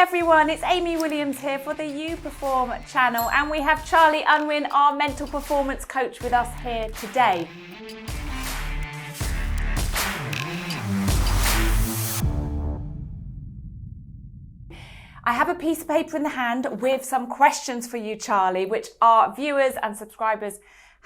everyone, it's Amy Williams here for the You Perform channel, and we have Charlie Unwin, our mental performance coach, with us here today. I have a piece of paper in the hand with some questions for you, Charlie, which our viewers and subscribers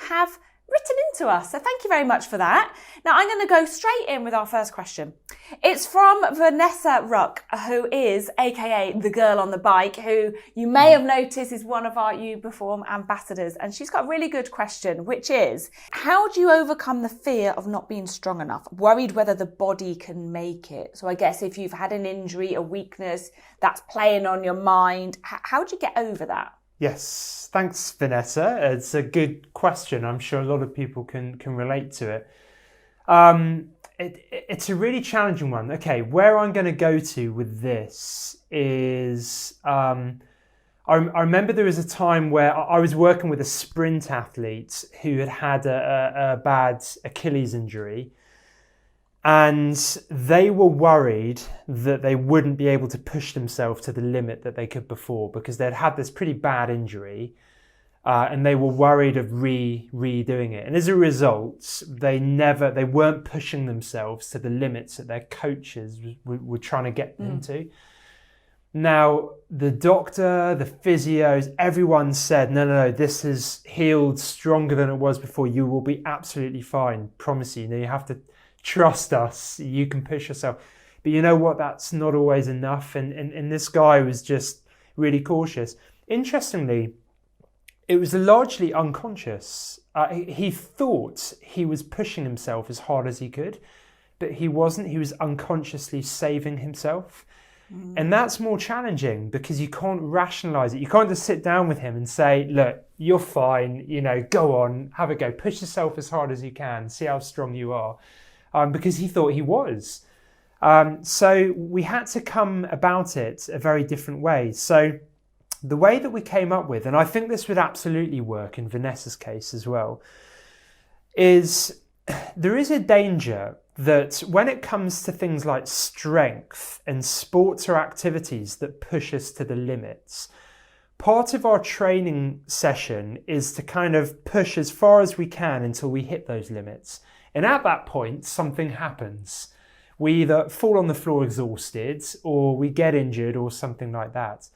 have written into us. So thank you very much for that. Now I'm going to go straight in with our first question. It's from Vanessa Ruck, who is AKA the girl on the bike, who you may have noticed is one of our You Perform ambassadors. And she's got a really good question, which is, how do you overcome the fear of not being strong enough? Worried whether the body can make it. So I guess if you've had an injury, a weakness that's playing on your mind, how do you get over that? Yes, thanks, Vanessa. It's a good question. I'm sure a lot of people can relate to it. It's a really challenging one. Okay, where I'm going to go to with this is, I remember there was a time where I was working with a sprint athlete who had a bad Achilles injury. And they were worried that they wouldn't be able to push themselves to the limit that they could before, because they'd had this pretty bad injury, and they were worried of redoing it. And as a result, they weren't pushing themselves to the limits that their coaches were trying to get them to. Now, the doctor, the physios, everyone said, no, this is healed stronger than it was before. You will be absolutely fine. Promise you. You have to trust us, you can push yourself. But you know what, that's not always enough, and this guy was just really cautious. Interestingly, it was largely unconscious. He thought he was pushing himself as hard as he could, but he wasn't. He was unconsciously saving himself. And that's more challenging because you can't rationalize it. You can't just sit down with him and say, look, you're fine, go on, have a go, push yourself as hard as you can, see how strong you are. Because he thought he was. So we had to come about it a very different way. So the way that we came up with, and I think this would absolutely work in Vanessa's case as well, is there is a danger that when it comes to things like strength and sports or activities that push us to the limits, part of our training session is to kind of push as far as we can until we hit those limits. And at that point, something happens. We either fall on the floor exhausted, or we get injured, or something like that.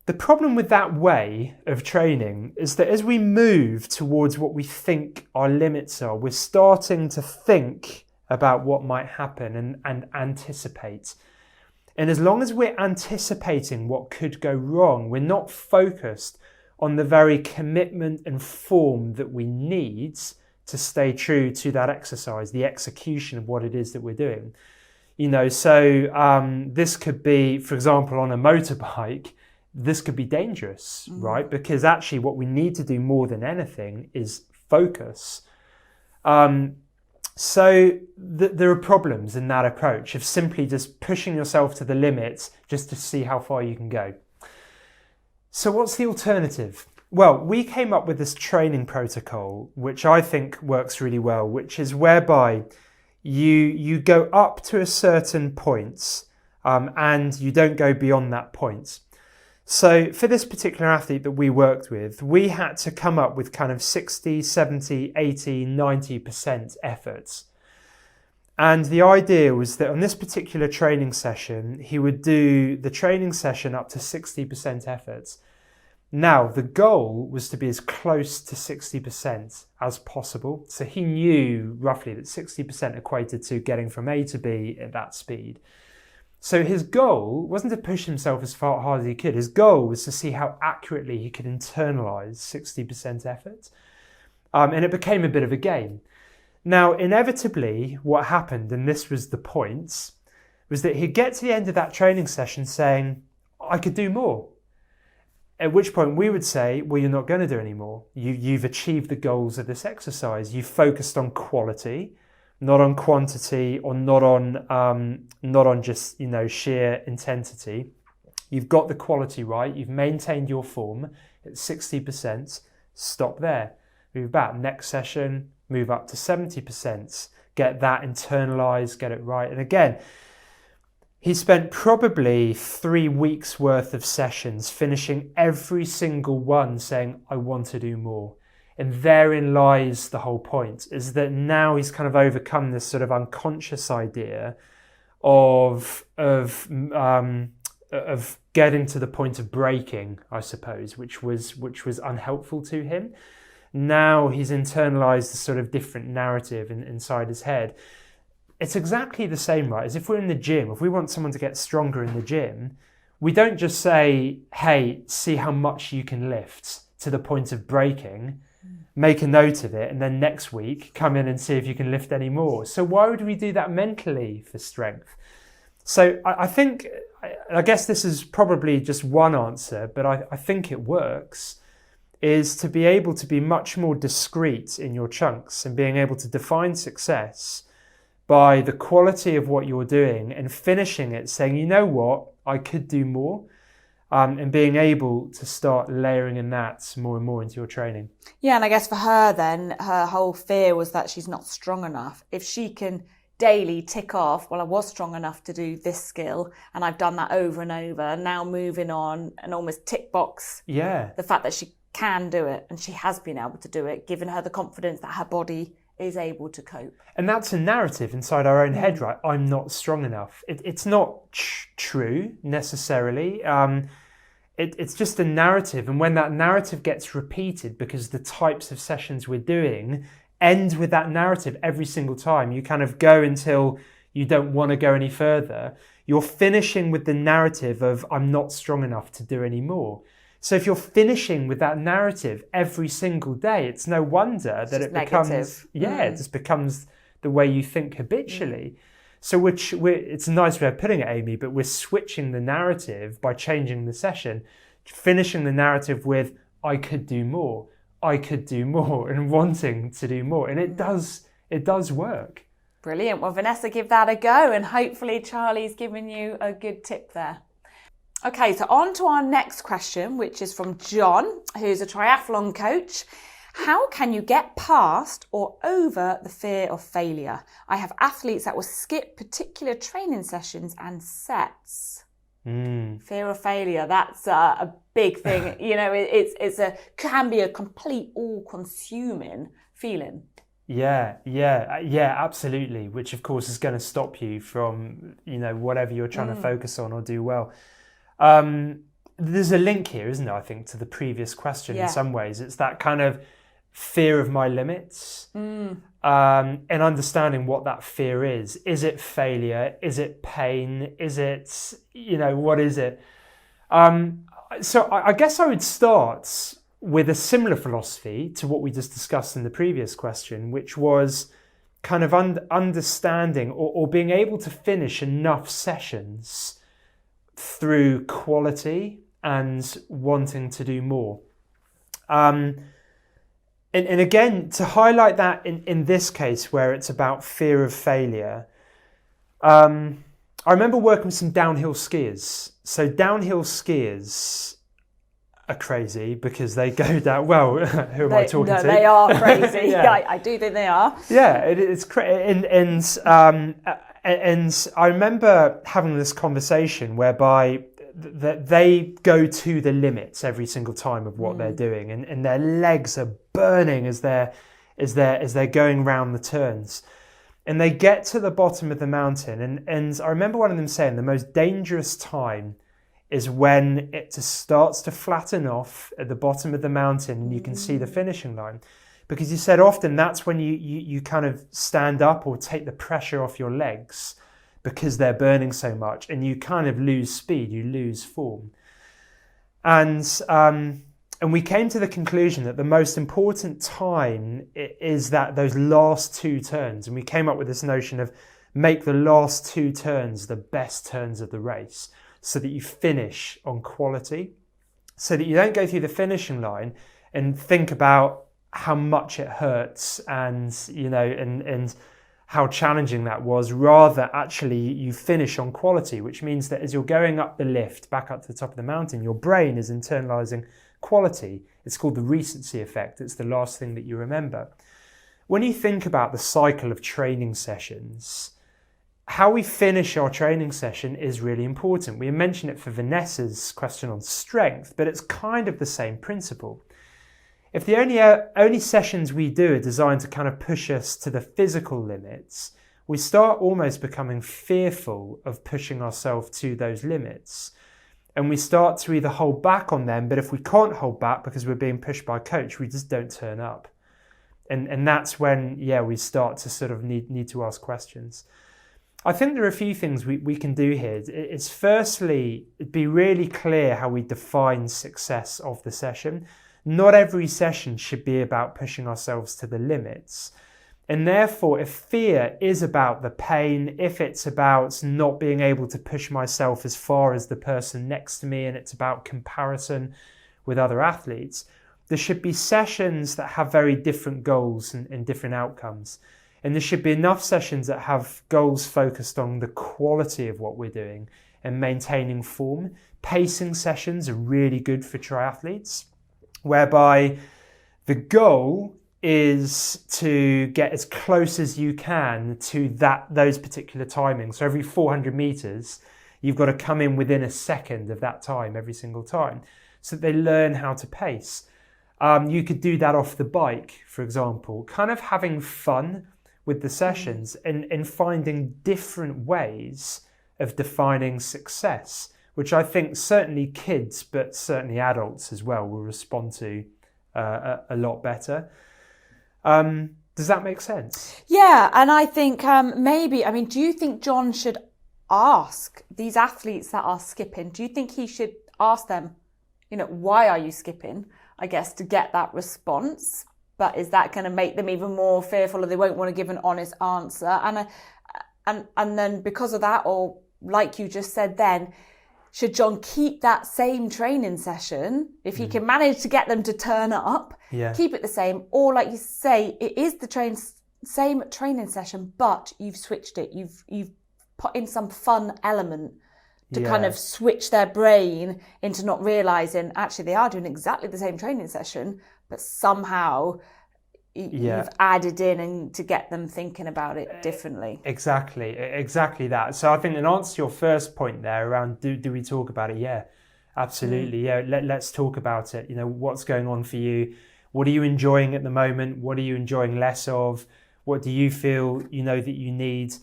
The problem with that way of training is that as we move towards what we think our limits are, we're starting to think about what might happen and anticipate. And as long as we're anticipating what could go wrong, we're not focused on the very commitment and form that we need to stay true to that exercise, the execution of what it is that we're doing. So this could be, for example, on a motorbike, this could be dangerous, right? Because actually what we need to do more than anything is focus. So there are problems in that approach of simply just pushing yourself to the limits just to see how far you can go. So what's the alternative? Well, we came up with this training protocol, which I think works really well, which is whereby you go up to a certain point and you don't go beyond that point. So for this particular athlete that we worked with, we had to come up with kind of 60, 70, 80, 90% efforts. And the idea was that on this particular training session, he would do the training session up to 60% efforts. Now, the goal was to be as close to 60% as possible. So he knew roughly that 60% equated to getting from A to B at that speed. So his goal wasn't to push himself as hard as he could. His goal was to see how accurately he could internalize 60% effort. And it became a bit of a game. Now, inevitably, what happened, and this was the point, was that he'd get to the end of that training session saying, I could do more. At which point we would say, well, you're not going to do any more. You've achieved the goals of this exercise. You've focused on quality, not on quantity, or not on just sheer intensity. You've got the quality right. You've maintained your form at 60%. Stop there. Move back. Next session, move up to 70%. Get that internalized. Get it right. And again, He spent probably 3 weeks worth of sessions, finishing every single one saying, I want to do more. And therein lies the whole point, is that now he's kind of overcome this sort of unconscious idea of getting to the point of breaking, I suppose, which was unhelpful to him. Now he's internalized a sort of different narrative inside his head. It's exactly the same, right? As if we're in the gym, if we want someone to get stronger in the gym, we don't just say, hey, see how much you can lift to the point of breaking, make a note of it, and then next week come in and see if you can lift any more. So why would we do that mentally for strength? So I guess this is probably just one answer, but I think it works, is to be able to be much more discreet in your chunks and being able to define success by the quality of what you're doing and finishing it saying, you know what, I could do more, and being able to start layering in that more and more into your training. Yeah, and I guess for her then, her whole fear was that she's not strong enough. If she can daily tick off, well, I was strong enough to do this skill and I've done that over and over, now moving on and almost tick box the fact that she can do it and she has been able to do it, giving her the confidence that her body is able to cope. And that's a narrative inside our own head, right? I'm not strong enough. It's not true necessarily. It's just a narrative. And when that narrative gets repeated, because the types of sessions we're doing end with that narrative every single time, you kind of go until you don't want to go any further. You're finishing with the narrative of I'm not strong enough to do any more. So if you're finishing with that narrative every single day, it's no wonder that it becomes, it just becomes the way you think habitually. So it's a nice way of putting it, Amy, but we're switching the narrative by changing the session, finishing the narrative with I could do more, and wanting to do more. And it does work. Brilliant. Well, Vanessa, give that a go, and hopefully Charlie's given you a good tip there. Okay, so on to our next question, which is from John, who's a triathlon coach. How can you get past or over the fear of failure? I have athletes that will skip particular training sessions and sets. Fear of failure, that's a big thing. You know, can be a complete all-consuming feeling. Yeah, absolutely. Which of course is going to stop you from, whatever you're trying to focus on or do well. There's a link here, isn't there, I think, to the previous question in some ways. It's that kind of fear of my limits, and understanding what that fear is. Is it failure? Is it pain? Is it, what is it? So I guess I would start with a similar philosophy to what we just discussed in the previous question, which was kind of understanding or being able to finish enough sessions through quality and wanting to do more. And again, to highlight that in this case where it's about fear of failure, I remember working with some downhill skiers. So downhill skiers are crazy because they go down, well, who am I talking to? They are crazy. I do think they are. Yeah, it's crazy. And I remember having this conversation whereby they go to the limits every single time of what they're doing, and their legs are burning as they're going round the turns, and they get to the bottom of the mountain. And I remember one of them saying the most dangerous time is when it just starts to flatten off at the bottom of the mountain and you can see the finishing line. Because you said often that's when you kind of stand up or take the pressure off your legs because they're burning so much, and you kind of lose speed, you lose form. And we came to the conclusion that the most important time is those last two turns. And we came up with this notion of make the last two turns the best turns of the race so that you finish on quality, so that you don't go through the finishing line and think about how much it hurts and how challenging that was. Rather, actually, you finish on quality, which means that as you're going up the lift, back up to the top of the mountain, your brain is internalizing quality. It's called the recency effect. It's the last thing that you remember. When you think about the cycle of training sessions, how we finish our training session is really important. We mentioned it for Vanessa's question on strength, but it's kind of the same principle. If the only sessions we do are designed to kind of push us to the physical limits, we start almost becoming fearful of pushing ourselves to those limits. And we start to either hold back on them, but if we can't hold back because we're being pushed by a coach, we just don't turn up. And that's when, we start to sort of need to ask questions. I think there are a few things we can do here. It's firstly, be really clear how we define success of the session. Not every session should be about pushing ourselves to the limits. And therefore, if fear is about the pain, if it's about not being able to push myself as far as the person next to me, and it's about comparison with other athletes, there should be sessions that have very different goals and different outcomes. And there should be enough sessions that have goals focused on the quality of what we're doing and maintaining form. Pacing sessions are really good for triathletes, whereby the goal is to get as close as you can to those particular timings. So every 400 meters, you've got to come in within a second of that time every single time, so that they learn how to pace. You could do that off the bike, for example, kind of having fun with the sessions and finding different ways of defining success, which I think certainly kids, but certainly adults as well, will respond to a lot better. Does that make sense? Yeah, and I think do you think John should ask these athletes that are skipping, do you think he should ask them, why are you skipping, I guess, to get that response? But is that going to make them even more fearful, or they won't want to give an honest answer? And then because of that, or like you just said then, should John keep that same training session if he can manage to get them to turn up, keep it the same? Or like you say, it is the same training session, but you've switched it. You've put in some fun element to kind of switch their brain into not realising actually they are doing exactly the same training session, but somehow you've added in and to get them thinking about it differently. Exactly that. So I think in answer to your first point there around do we talk about it? Yeah, absolutely. Let's talk about it. What's going on for you? What are you enjoying at the moment? What are you enjoying less of? What do you feel that you need?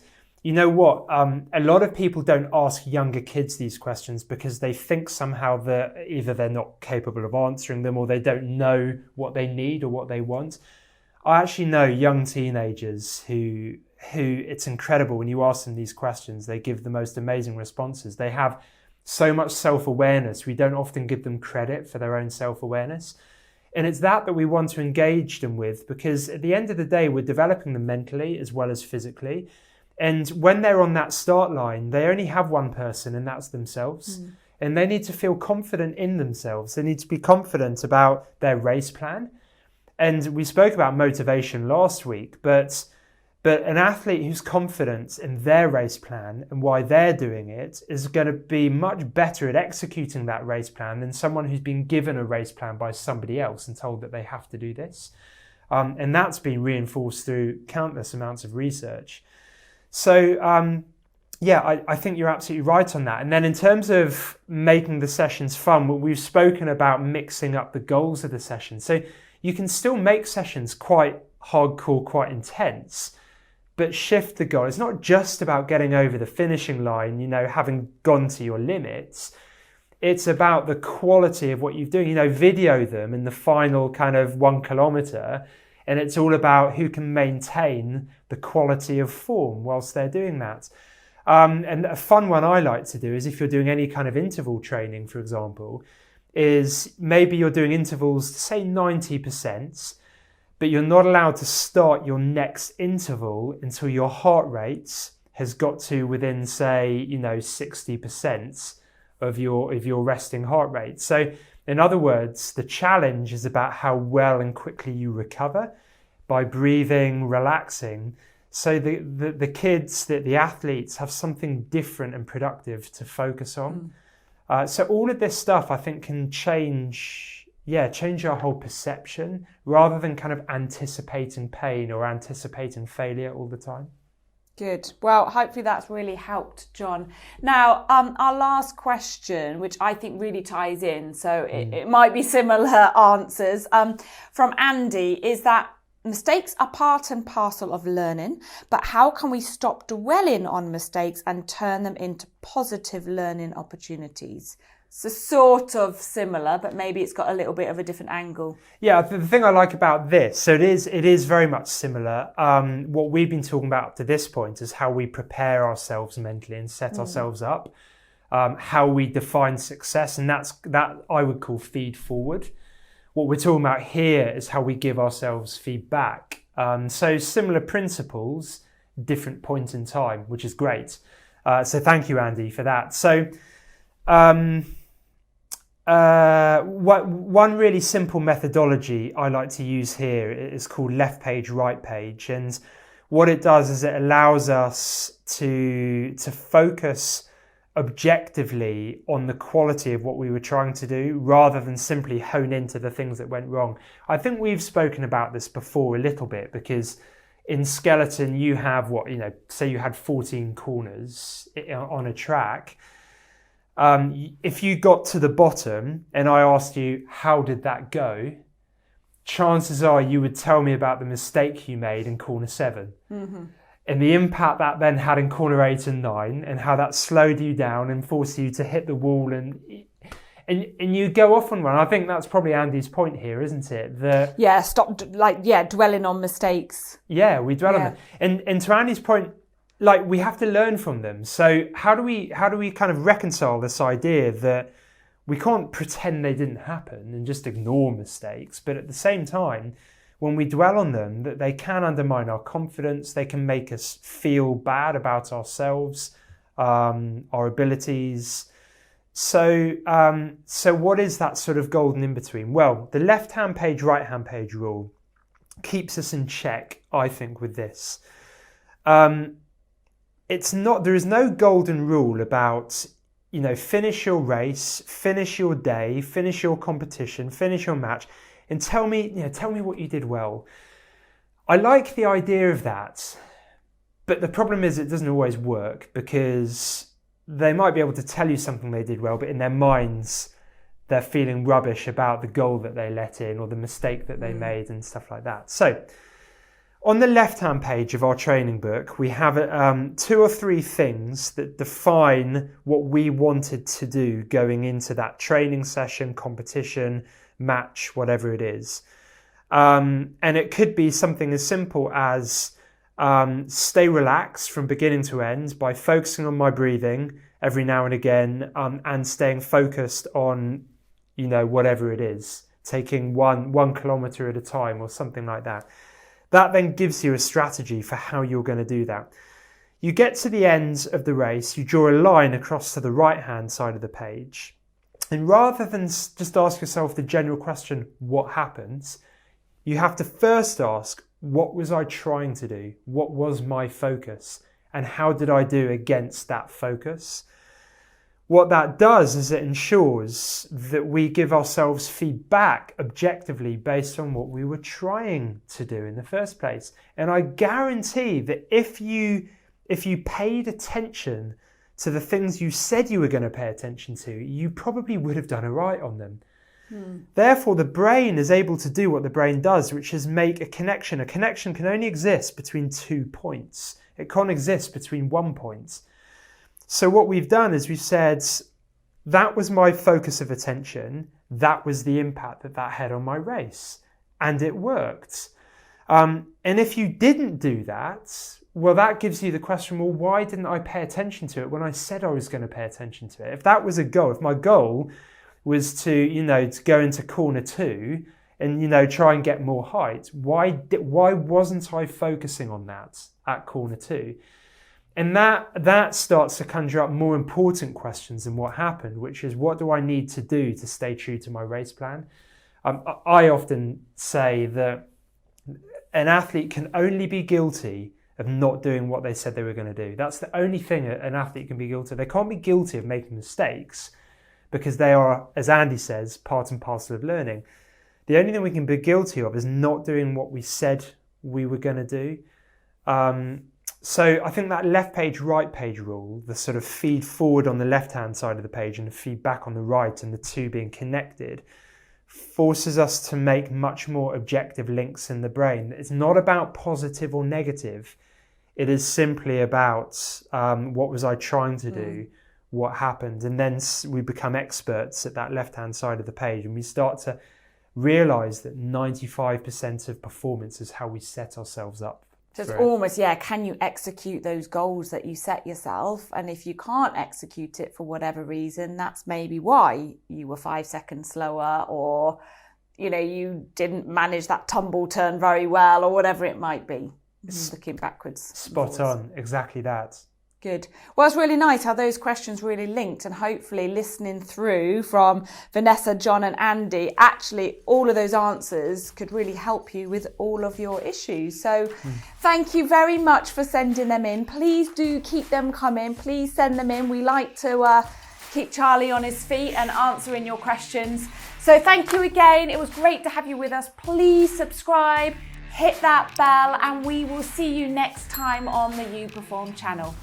You know what? A lot of people don't ask younger kids these questions because they think somehow that either they're not capable of answering them or they don't know what they need or what they want. I actually know young teenagers who it's incredible when you ask them these questions. They give the most amazing responses. They have so much self-awareness. We don't often give them credit for their own self-awareness. And it's that we want to engage them with, because at the end of the day, we're developing them mentally as well as physically. And when they're on that start line, they only have one person, and that's themselves. And they need to feel confident in themselves. They need to be confident about their race plan. And we spoke about motivation last week, but an athlete who's confident in their race plan and why they're doing it is going to be much better at executing that race plan than someone who's been given a race plan by somebody else and told that they have to do this. And that's been reinforced through countless amounts of research. So, I think you're absolutely right on that. And then in terms of making the sessions fun, we've spoken about mixing up the goals of the session. So you can still make sessions quite hardcore, quite intense, but shift the goal. It's not just about getting over the finishing line, having gone to your limits. It's about the quality of what you're doing. Video them in the final kind of 1 kilometer. And it's all about who can maintain the quality of form whilst they're doing that. And a fun one I like to do is if you're doing any kind of interval training, for example, is maybe you're doing intervals, say 90%, but you're not allowed to start your next interval until your heart rate has got to within, say, 60% of your resting heart rate. So in other words, the challenge is about how well and quickly you recover by breathing, relaxing. So the kids, the athletes have something different and productive to focus on. So all of this stuff, I think, can change our whole perception rather than kind of anticipating pain or anticipating failure all the time. Good. Well, hopefully that's really helped, John. Now, our last question, which I think really ties in, so it might be similar answers, from Andy, is that mistakes are part and parcel of learning, but how can we stop dwelling on mistakes and turn them into positive learning opportunities? So sort of similar, but maybe it's got a little bit of a different angle. Yeah, the thing I like about this, so it is very much similar. What we've been talking about up to this point is how we prepare ourselves mentally and set ourselves up, how we define success, and that I would call feed forward. What we're talking about here is how we give ourselves feedback. So similar principles, different point in time, which is great. So thank you, Andy, for that. So one really simple methodology I like to use here is called left page, right page. And what it does is it allows us to focus objectively on the quality of what we were trying to do rather than simply hone into the things that went wrong. I think we've spoken about this before a little bit, because in skeleton you have say you had 14 corners on a track. If you got to the bottom and I asked you, how did that go? Chances are you would tell me about the mistake you made in corner 7. Mm-hmm. And the impact that then had in corner 8 and 9, and how that slowed you down and forced you to hit the wall and you go off on one. I think that's probably Andy's point here, isn't it? Stop dwelling on mistakes. Yeah, we dwell on them. And to Andy's point, we have to learn from them. So how do we kind of reconcile this idea that we can't pretend they didn't happen and just ignore mistakes, but at the same time, when we dwell on them, that they can undermine our confidence, they can make us feel bad about ourselves, our abilities. So what is that sort of golden in between? Well, the left-hand page, right-hand page rule keeps us in check, I think, with this. There is no golden rule about, finish your race, finish your day, finish your competition, finish your match, and tell me what you did well. I like the idea of that, but the problem is it doesn't always work, because they might be able to tell you something they did well, but in their minds, they're feeling rubbish about the goal that they let in or the mistake that they made and stuff like that. So on the left-hand page of our training book, we have 2 or 3 things that define what we wanted to do going into that training session, competition, match, whatever it is. And it could be something as simple as stay relaxed from beginning to end by focusing on my breathing every now and again, and staying focused on, whatever it is, taking one kilometer at a time or something like that. That then gives you a strategy for how you're going to do that. You get to the end of the race, you draw a line across to the right-hand side of the page, and rather than just ask yourself the general question, what happens, you have to first ask, what was I trying to do? What was my focus? And how did I do against that focus? What that does is it ensures that we give ourselves feedback objectively based on what we were trying to do in the first place. And I guarantee that if you paid attention to the things you said you were going to pay attention to, you probably would have done it right on them. Therefore, the brain is able to do what the brain does, which is make a connection. A connection can only exist between 2 points. It can't exist between 1 point. So what we've done is we've said, that was my focus of attention. That was the impact that had on my race. And it worked. And if you didn't do that, well, that gives you the question, well, why didn't I pay attention to it when I said I was going to pay attention to it? If that was a goal, if my goal was to go into corner 2 and, try and get more height, why wasn't I focusing on that at corner 2? And that starts to conjure up more important questions than what happened, which is, what do I need to do to stay true to my race plan? I often say that an athlete can only be guilty of not doing what they said they were going to do. That's the only thing an athlete can be guilty of. They can't be guilty of making mistakes, because they are, as Andy says, part and parcel of learning. The only thing we can be guilty of is not doing what we said we were going to do. So I think that left page, right page rule, the sort of feed forward on the left-hand side of the page and the feed back on the right, and the two being connected, forces us to make much more objective links in the brain. It's not about positive or negative. It is simply about what was I trying to do, what happened, and then we become experts at that left-hand side of the page, and we start to realize that 95% of performance is how we set ourselves up. So it's almost, can you execute those goals that you set yourself? And if you can't execute it for whatever reason, that's maybe why you were 5 seconds slower, or, you didn't manage that tumble turn very well, or whatever it might be. Looking backwards. Spot on, exactly that. Good. Well, it's really nice how those questions really linked, and hopefully listening through from Vanessa, John and Andy, actually all of those answers could really help you with all of your issues. So thank you very much for sending them in. Please do keep them coming. Please send them in. We like to keep Charlie on his feet and answering your questions. So thank you again. It was great to have you with us. Please subscribe, hit that bell, and we will see you next time on the You Perform channel.